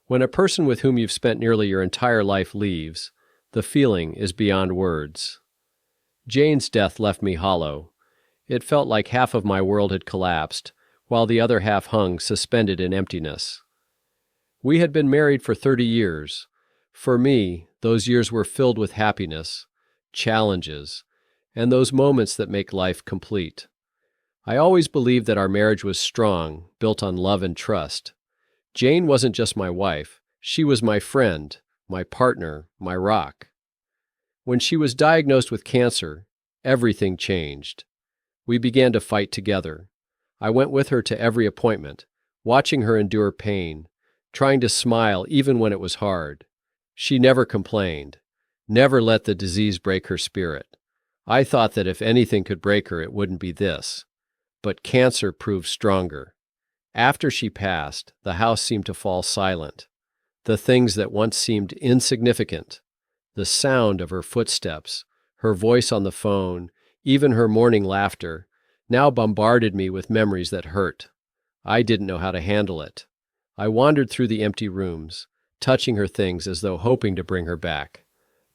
When a person with whom you've spent nearly your entire life leaves, the feeling is beyond words. Jane's death left me hollow. It felt like half of my world had collapsed, while the other half hung suspended in emptiness. We had been married for 30 years. For me, those years were filled with happiness, challenges, and those moments that make life complete. I always believed that our marriage was strong, built on love and trust. Jane wasn't just my wife. She was my friend, my partner, my rock. When she was diagnosed with cancer, everything changed. We began to fight together. I went with her to every appointment, watching her endure pain, trying to smile even when it was hard. She never complained, never let the disease break her spirit. I thought that if anything could break her, it wouldn't be this. But cancer proved stronger. After she passed, the house seemed to fall silent. The things that once seemed insignificant, the sound of her footsteps, her voice on the phone, even her morning laughter, now bombarded me with memories that hurt. I didn't know how to handle it. I wandered through the empty rooms, touching her things as though hoping to bring her back.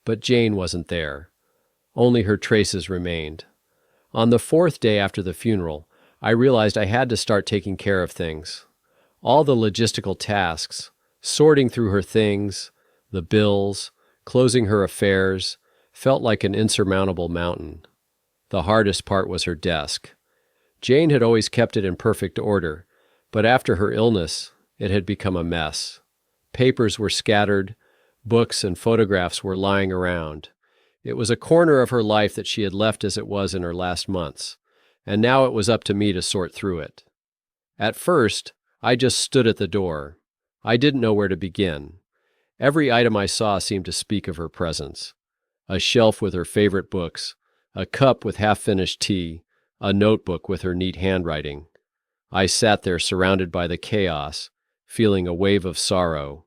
But Jane wasn't there. Only her traces remained. On the 4th day after the funeral, I realized I had to start taking care of things. All the logistical tasks, sorting through her things, the bills, closing her affairs, felt like an insurmountable mountain. The hardest part was her desk. Jane had always kept it in perfect order, but after her illness, it had become a mess. Papers were scattered, books and photographs were lying around. It was a corner of her life that she had left as it was in her last months, and now it was up to me to sort through it. At first, I just stood at the door. I didn't know where to begin. Every item I saw seemed to speak of her presence. A shelf with her favorite books, a cup with half-finished tea, a notebook with her neat handwriting. I sat there surrounded by the chaos, feeling a wave of sorrow.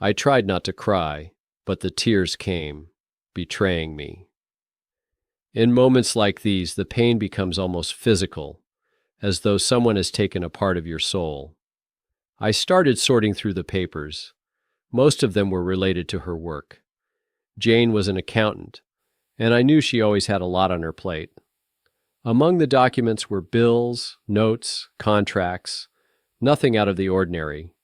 I tried not to cry, but the tears came, betraying me. In moments like these, the pain becomes almost physical, as though someone has taken a part of your soul. I started sorting through the papers. Most of them were related to her work. Jane was an accountant, and I knew she always had a lot on her plate. Among the documents were bills, notes, contracts, nothing out of the ordinary.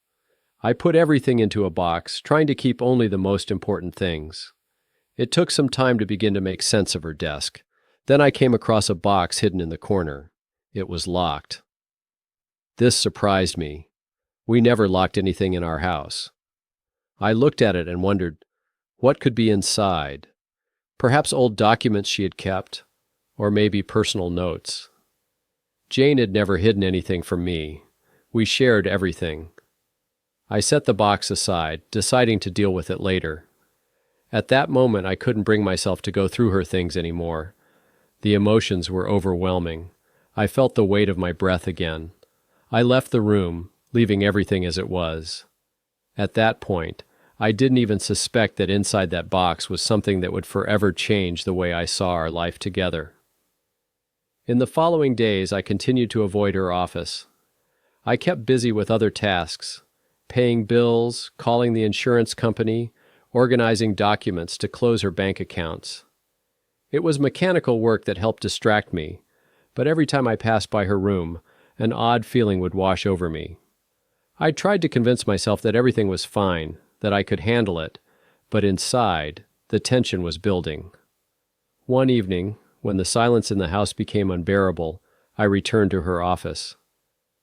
I put everything into a box, trying to keep only the most important things. It took some time to begin to make sense of her desk. Then I came across a box hidden in the corner. It was locked. This surprised me. We never locked anything in our house. I looked at it and wondered, what could be inside? Perhaps old documents she had kept, or maybe personal notes. Jane had never hidden anything from me. We shared everything. I set the box aside, deciding to deal with it later. At that moment, I couldn't bring myself to go through her things anymore. The emotions were overwhelming. I felt the weight of my breath again. I left the room, leaving everything as it was. At that point, I didn't even suspect that inside that box was something that would forever change the way I saw our life together. In the following days, I continued to avoid her office. I kept busy with other tasks, paying bills, calling the insurance company, organizing documents to close her bank accounts. It was mechanical work that helped distract me, but every time I passed by her room, an odd feeling would wash over me. I tried to convince myself that everything was fine, that I could handle it, but inside, the tension was building. One evening, when the silence in the house became unbearable, I returned to her office.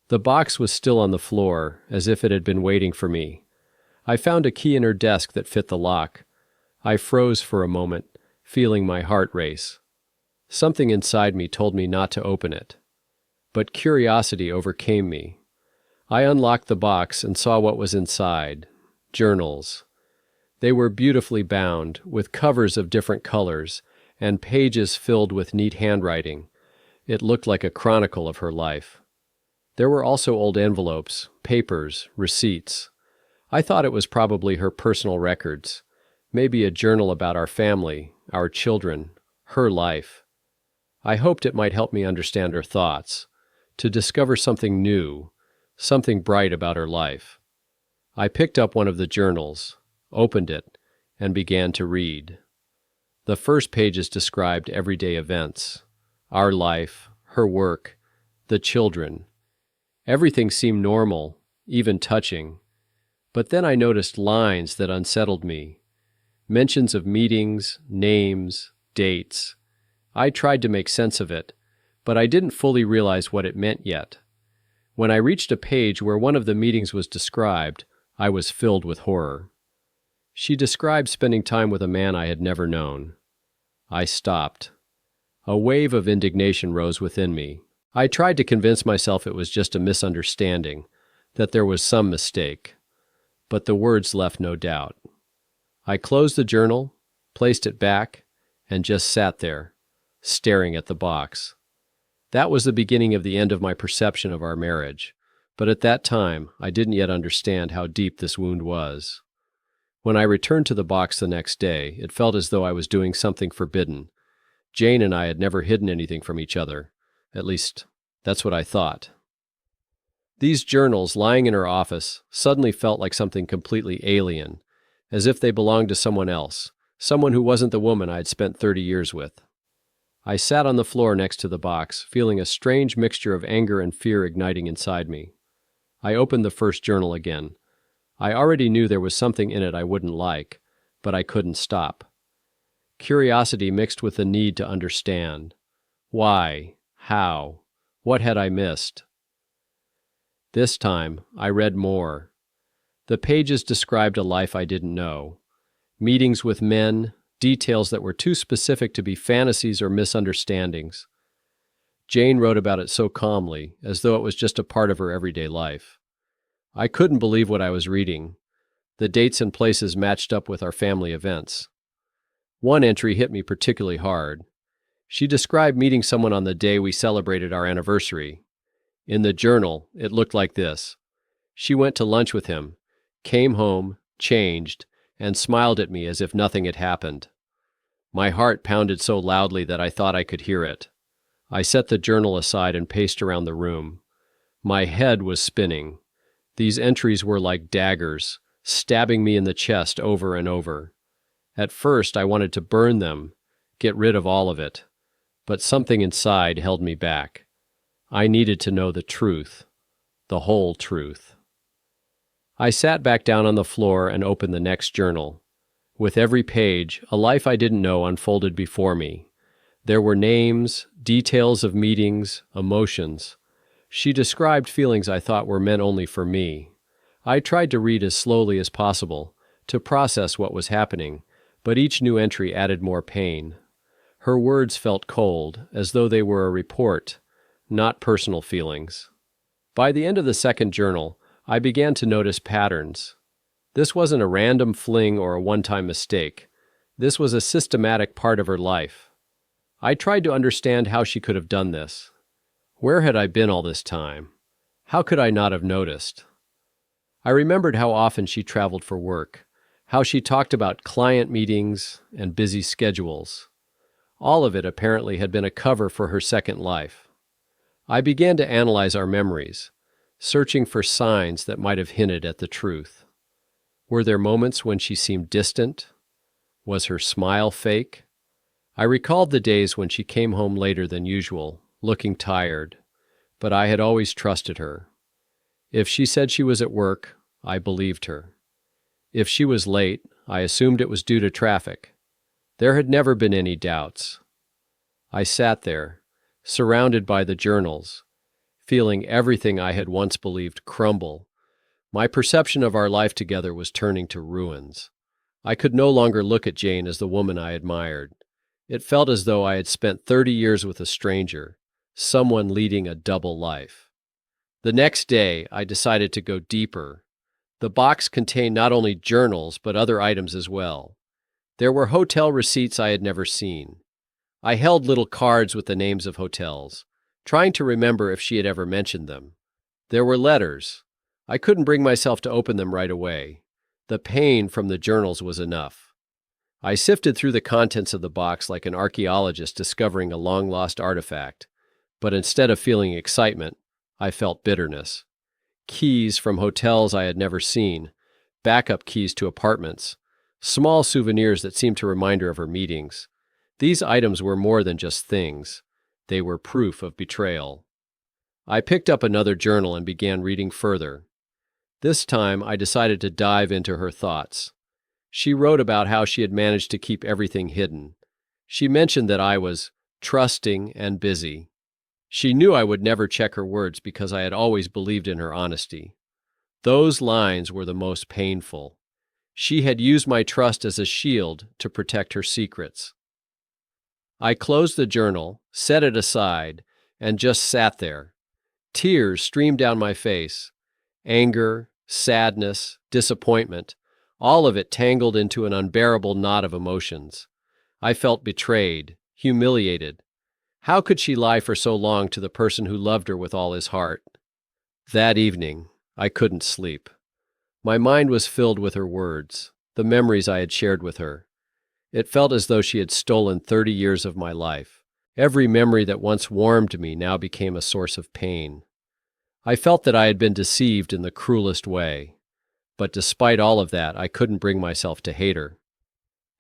The box was still on the floor, as if it had been waiting for me. I found a key in her desk that fit the lock. I froze for a moment, feeling my heart race. Something inside me told me not to open it. But curiosity overcame me. I unlocked the box and saw what was inside. Journals. They were beautifully bound, with covers of different colors, and pages filled with neat handwriting. It looked like a chronicle of her life. There were also old envelopes, papers, receipts. I thought it was probably her personal records, maybe a journal about our family, our children, her life. I hoped it might help me understand her thoughts, to discover something new, something bright about her life. I picked up one of the journals, opened it, and began to read. The first pages described everyday events, our life, her work, the children. Everything seemed normal, even touching. But then I noticed lines that unsettled me. Mentions of meetings, names, dates. I tried to make sense of it, but I didn't fully realize what it meant yet. When I reached a page where one of the meetings was described, I was filled with horror. She described spending time with a man I had never known. I stopped. A wave of indignation rose within me. I tried to convince myself it was just a misunderstanding, that there was some mistake. But the words left no doubt. I closed the journal, placed it back, and just sat there, staring at the box. That was the beginning of the end of my perception of our marriage, but at that time I didn't yet understand how deep this wound was. When I returned to the box the next day, it felt as though I was doing something forbidden. Jane and I had never hidden anything from each other. At least, that's what I thought. These journals, lying in her office, suddenly felt like something completely alien, as if they belonged to someone else, someone who wasn't the woman I had spent 30 years with. I sat on the floor next to the box, feeling a strange mixture of anger and fear igniting inside me. I opened the first journal again. I already knew there was something in it I wouldn't like, but I couldn't stop. Curiosity mixed with the need to understand. Why? How? What had I missed? This time, I read more. The pages described a life I didn't know. Meetings with men, details that were too specific to be fantasies or misunderstandings. Jane wrote about it so calmly, as though it was just a part of her everyday life. I couldn't believe what I was reading. The dates and places matched up with our family events. One entry hit me particularly hard. She described meeting someone on the day we celebrated our anniversary. In the journal, it looked like this. She went to lunch with him, came home, changed, and smiled at me as if nothing had happened. My heart pounded so loudly that I thought I could hear it. I set the journal aside and paced around the room. My head was spinning. These entries were like daggers, stabbing me in the chest over and over. At first, I wanted to burn them, get rid of all of it. But something inside held me back. I needed to know the truth, the whole truth. I sat back down on the floor and opened the next journal. With every page, a life I didn't know unfolded before me. There were names, details of meetings, emotions. She described feelings I thought were meant only for me. I tried to read as slowly as possible, to process what was happening, but each new entry added more pain. Her words felt cold, as though they were a report, not personal feelings. By the end of the second journal, I began to notice patterns. This wasn't a random fling or a one-time mistake. This was a systematic part of her life. I tried to understand how she could have done this. Where had I been all this time? How could I not have noticed? I remembered how often she traveled for work, how she talked about client meetings and busy schedules. All of it apparently had been a cover for her second life. I began to analyze our memories, searching for signs that might have hinted at the truth. Were there moments when she seemed distant? Was her smile fake? I recalled the days when she came home later than usual, looking tired, but I had always trusted her. If she said she was at work, I believed her. If she was late, I assumed it was due to traffic. There had never been any doubts. I sat there, surrounded by the journals, feeling everything I had once believed crumble. My perception of our life together was turning to ruins. I could no longer look at Jane as the woman I admired. It felt as though I had spent 30 years with a stranger, someone leading a double life. The next day, I decided to go deeper. The box contained not only journals, but other items as well. There were hotel receipts I had never seen. I held little cards with the names of hotels, trying to remember if she had ever mentioned them. There were letters. I couldn't bring myself to open them right away. The pain from the journals was enough. I sifted through the contents of the box like an archaeologist discovering a long-lost artifact, but instead of feeling excitement, I felt bitterness. Keys from hotels I had never seen, backup keys to apartments, small souvenirs that seemed to remind her of her meetings. These items were more than just things. They were proof of betrayal. I picked up another journal and began reading further. This time, I decided to dive into her thoughts. She wrote about how she had managed to keep everything hidden. She mentioned that I was trusting and busy. She knew I would never check her words because I had always believed in her honesty. Those lines were the most painful. She had used my trust as a shield to protect her secrets. I closed the journal, set it aside, and just sat there. Tears streamed down my face. Anger, sadness, disappointment, all of it tangled into an unbearable knot of emotions. I felt betrayed, humiliated. How could she lie for so long to the person who loved her with all his heart? That evening, I couldn't sleep. My mind was filled with her words, the memories I had shared with her. It felt as though she had stolen 30 years of my life. Every memory that once warmed me now became a source of pain. I felt that I had been deceived in the cruelest way. But despite all of that, I couldn't bring myself to hate her.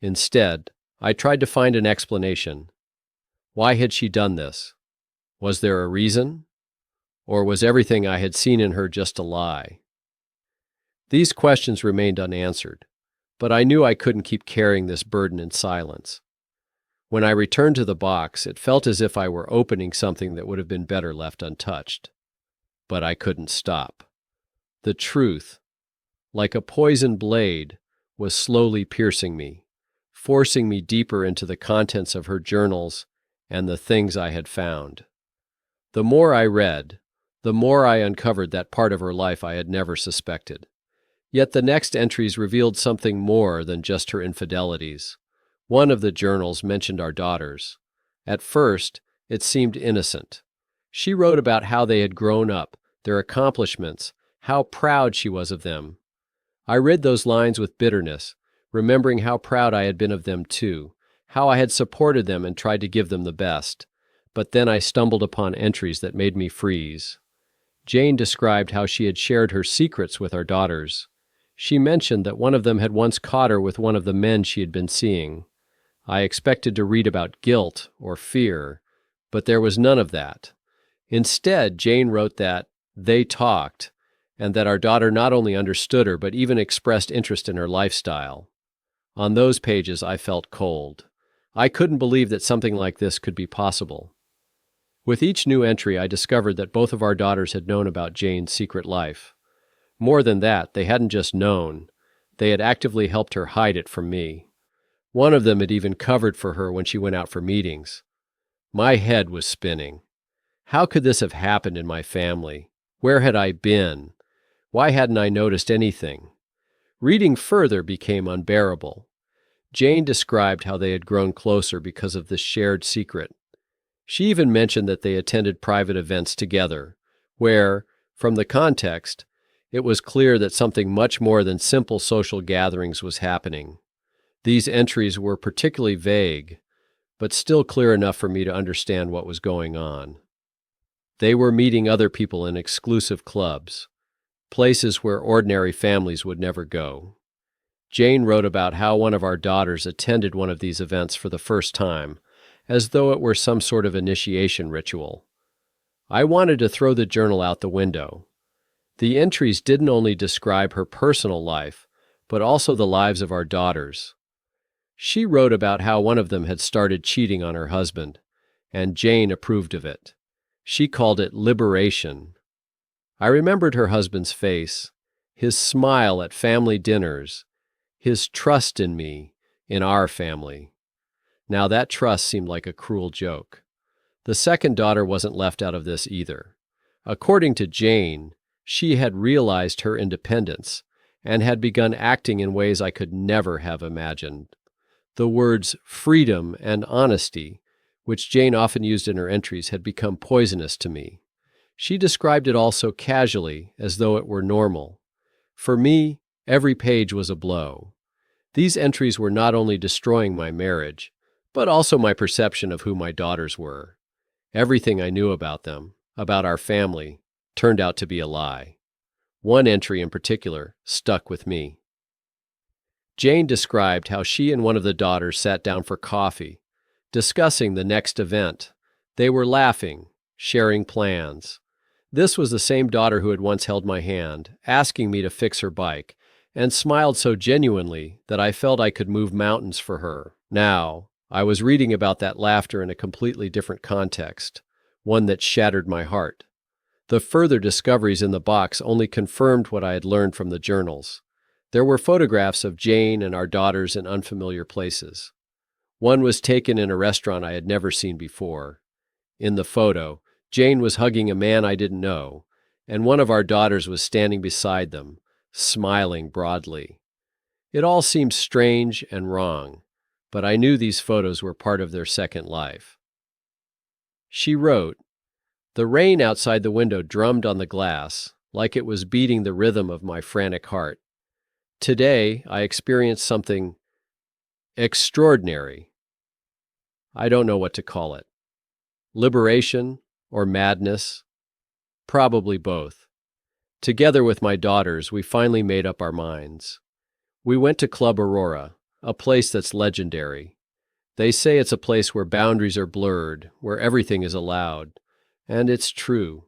Instead, I tried to find an explanation. Why had she done this? Was there a reason? Or was everything I had seen in her just a lie? These questions remained unanswered, but I knew I couldn't keep carrying this burden in silence. When I returned to the box, it felt as if I were opening something that would have been better left untouched. But I couldn't stop. The truth, like a poisoned blade, was slowly piercing me, forcing me deeper into the contents of her journals and the things I had found. The more I read, the more I uncovered that part of her life I had never suspected. Yet the next entries revealed something more than just her infidelities. One of the journals mentioned our daughters. At first, it seemed innocent. She wrote about how they had grown up, their accomplishments, how proud she was of them. I read those lines with bitterness, remembering how proud I had been of them too, how I had supported them and tried to give them the best. But then I stumbled upon entries that made me freeze. Jane described how she had shared her secrets with our daughters. She mentioned that one of them had once caught her with one of the men she had been seeing. I expected to read about guilt or fear, but there was none of that. Instead, Jane wrote that they talked, and that our daughter not only understood her but even expressed interest in her lifestyle. On those pages, I felt cold. I couldn't believe that something like this could be possible. With each new entry, I discovered that both of our daughters had known about Jane's secret life. More than that, they hadn't just known. They had actively helped her hide it from me. One of them had even covered for her when she went out for meetings. My head was spinning. How could this have happened in my family? Where had I been? Why hadn't I noticed anything? Reading further became unbearable. Jane described how they had grown closer because of this shared secret. She even mentioned that they attended private events together, where, from the context, it was clear that something much more than simple social gatherings was happening. These entries were particularly vague, but still clear enough for me to understand what was going on. They were meeting other people in exclusive clubs, places where ordinary families would never go. Jane wrote about how one of our daughters attended one of these events for the first time, as though it were some sort of initiation ritual. I wanted to throw the journal out the window. The entries didn't only describe her personal life, but also the lives of our daughters. She wrote about how one of them had started cheating on her husband, and Jane approved of it. She called it liberation. I remembered her husband's face, his smile at family dinners, his trust in me, in our family. Now that trust seemed like a cruel joke. The second daughter wasn't left out of this either. According to Jane, she had realized her independence and had begun acting in ways I could never have imagined. The words freedom and honesty, which Jane often used in her entries, had become poisonous to me. She described it all so casually, as though it were normal. For me, every page was a blow. These entries were not only destroying my marriage, but also my perception of who my daughters were. Everything I knew about them, about our family, turned out to be a lie. One entry in particular stuck with me. Jane described how she and one of the daughters sat down for coffee, discussing the next event. They were laughing, sharing plans. This was the same daughter who had once held my hand, asking me to fix her bike, and smiled so genuinely that I felt I could move mountains for her. Now, I was reading about that laughter in a completely different context, one that shattered my heart. The further discoveries in the box only confirmed what I had learned from the journals. There were photographs of Jane and our daughters in unfamiliar places. One was taken in a restaurant I had never seen before. In the photo, Jane was hugging a man I didn't know, and one of our daughters was standing beside them, smiling broadly. It all seemed strange and wrong, but I knew these photos were part of their second life. She wrote, "The rain outside the window drummed on the glass, like it was beating the rhythm of my frantic heart. Today, I experienced something extraordinary. I don't know what to call it. Liberation or madness? Probably both. Together with my daughters, we finally made up our minds. We went to Club Aurora, a place that's legendary. They say it's a place where boundaries are blurred, where everything is allowed. And it's true.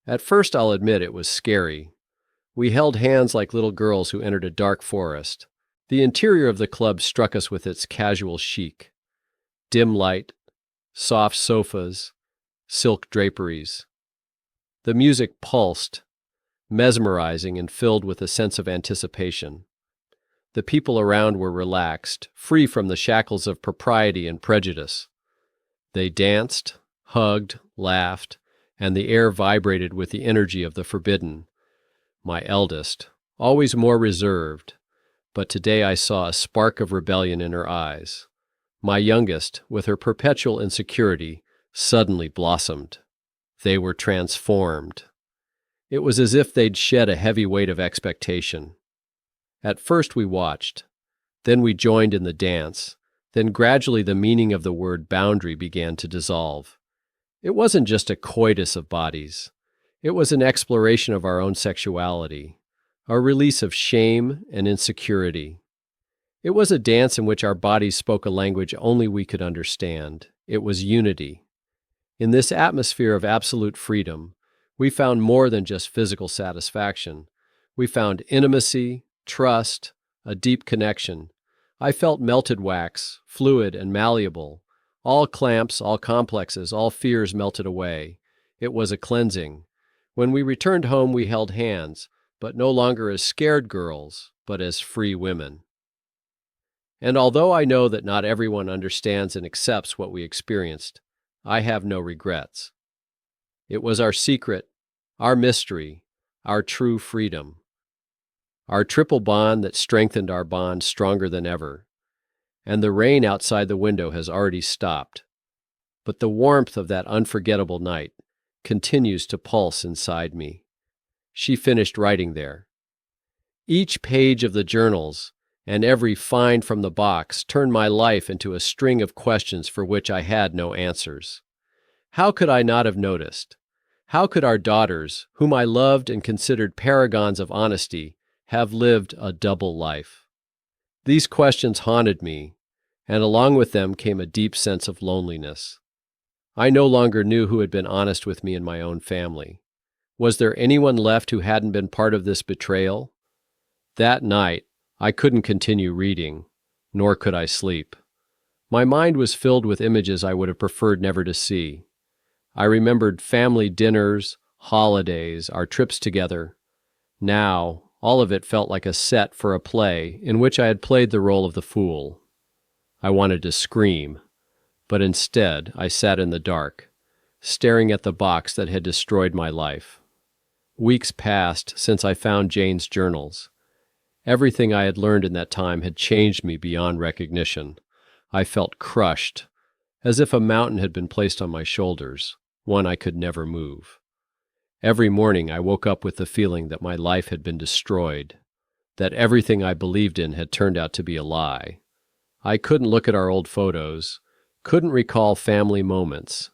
At first, I'll admit it was scary. We held hands like little girls who entered a dark forest. The interior of the club struck us with its casual chic. Dim light, soft sofas, silk draperies. The music pulsed, mesmerizing and filled with a sense of anticipation. The people around were relaxed, free from the shackles of propriety and prejudice. They danced, hugged, laughed, and the air vibrated with the energy of the forbidden. My eldest, always more reserved, but today I saw a spark of rebellion in her eyes. My youngest, with her perpetual insecurity, suddenly blossomed. They were transformed. It was as if they'd shed a heavy weight of expectation. At first we watched, then we joined in the dance, then gradually the meaning of the word boundary began to dissolve. It wasn't just a coitus of bodies. It was an exploration of our own sexuality, a release of shame and insecurity. It was a dance in which our bodies spoke a language only we could understand. It was unity. In this atmosphere of absolute freedom, we found more than just physical satisfaction. We found intimacy, trust, a deep connection. I felt melted wax, fluid and malleable. All clamps, all complexes, all fears melted away. It was a cleansing. When we returned home, we held hands, but no longer as scared girls, but as free women. And although I know that not everyone understands and accepts what we experienced, I have no regrets. It was our secret, our mystery, our true freedom. Our triple bond that strengthened our bond stronger than ever. And the rain outside the window has already stopped. But the warmth of that unforgettable night continues to pulse inside me. She finished writing there. Each page of the journals and every find from the box turned my life into a string of questions for which I had no answers. How could I not have noticed? How could our daughters, whom I loved and considered paragons of honesty, have lived a double life? These questions haunted me, and along with them came a deep sense of loneliness. I no longer knew who had been honest with me in my own family. Was there anyone left who hadn't been part of this betrayal? That night, I couldn't continue reading, nor could I sleep. My mind was filled with images I would have preferred never to see. I remembered family dinners, holidays, our trips together. Now, all of it felt like a set for a play in which I had played the role of the fool. I wanted to scream, but instead I sat in the dark, staring at the box that had destroyed my life. Weeks passed since I found Jane's journals. Everything I had learned in that time had changed me beyond recognition. I felt crushed, as if a mountain had been placed on my shoulders, one I could never move. Every morning I woke up with the feeling that my life had been destroyed, that everything I believed in had turned out to be a lie. I couldn't look at our old photos, couldn't recall family moments.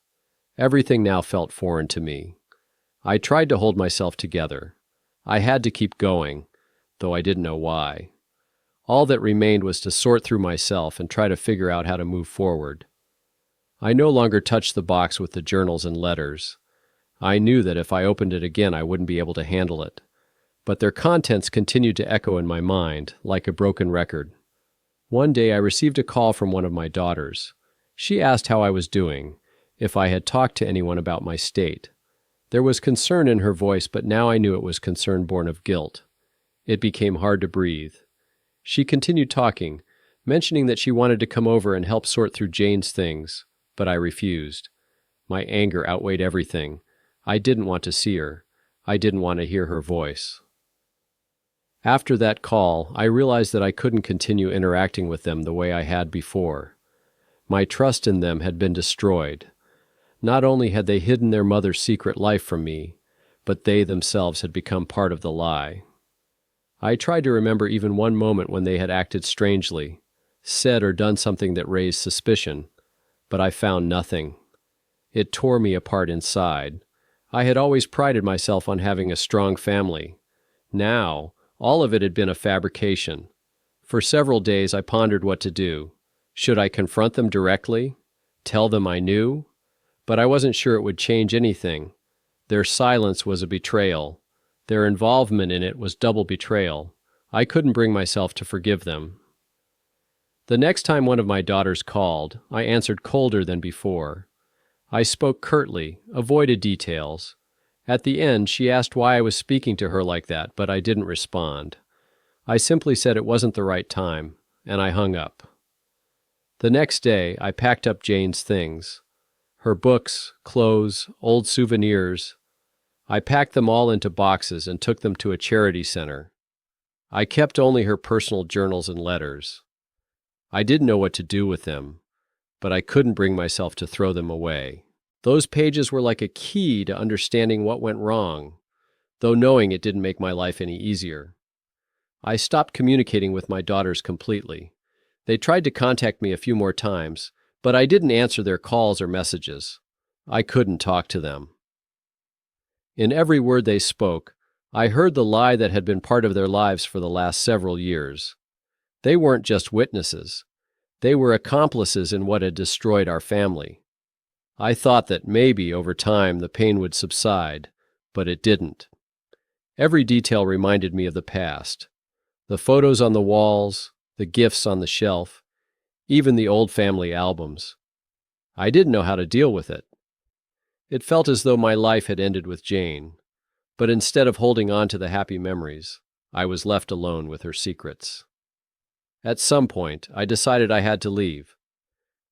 Everything now felt foreign to me. I tried to hold myself together. I had to keep going, though I didn't know why. All that remained was to sort through myself and try to figure out how to move forward. I no longer touched the box with the journals and letters. I knew that if I opened it again, I wouldn't be able to handle it. But their contents continued to echo in my mind, like a broken record. One day I received a call from one of my daughters. She asked how I was doing, if I had talked to anyone about my state. There was concern in her voice, but now I knew it was concern born of guilt. It became hard to breathe. She continued talking, mentioning that she wanted to come over and help sort through Jane's things, but I refused. My anger outweighed everything. I didn't want to see her. I didn't want to hear her voice. After that call, I realized that I couldn't continue interacting with them the way I had before. My trust in them had been destroyed. Not only had they hidden their mother's secret life from me, but they themselves had become part of the lie. I tried to remember even one moment when they had acted strangely, said or done something that raised suspicion, but I found nothing. It tore me apart inside. I had always prided myself on having a strong family. Now, all of it had been a fabrication. For several days I pondered what to do. Should I confront them directly? Tell them I knew? But I wasn't sure it would change anything. Their silence was a betrayal. Their involvement in it was double betrayal. I couldn't bring myself to forgive them. The next time one of my daughters called, I answered colder than before. I spoke curtly, avoided details. At the end, she asked why I was speaking to her like that, but I didn't respond. I simply said it wasn't the right time, and I hung up. The next day, I packed up Jane's things. Her books, clothes, old souvenirs. I packed them all into boxes and took them to a charity center. I kept only her personal journals and letters. I didn't know what to do with them, but I couldn't bring myself to throw them away. Those pages were like a key to understanding what went wrong, though knowing it didn't make my life any easier. I stopped communicating with my daughters completely. They tried to contact me a few more times, but I didn't answer their calls or messages. I couldn't talk to them. In every word they spoke, I heard the lie that had been part of their lives for the last several years. They weren't just witnesses. They were accomplices in what had destroyed our family. I thought that maybe over time the pain would subside, but it didn't. Every detail reminded me of the past. The photos on the walls, the gifts on the shelf, even the old family albums. I didn't know how to deal with it. It felt as though my life had ended with Jane, but instead of holding on to the happy memories, I was left alone with her secrets. At some point, I decided I had to leave.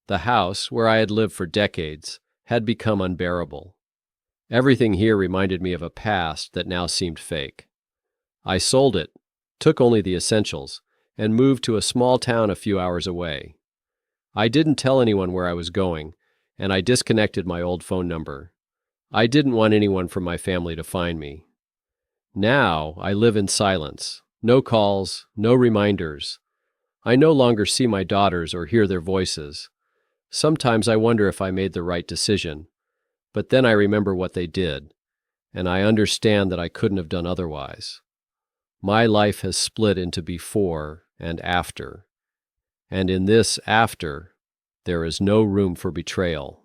The house, where I had lived for decades, had become unbearable. Everything here reminded me of a past that now seemed fake. I sold it, took only the essentials, and moved to a small town a few hours away. I didn't tell anyone where I was going, and I disconnected my old phone number. I didn't want anyone from my family to find me. Now I live in silence. No calls, no reminders. I no longer see my daughters or hear their voices. Sometimes I wonder if I made the right decision, but then I remember what they did, and I understand that I couldn't have done otherwise. My life has split into before and after, and in this after, there is no room for betrayal.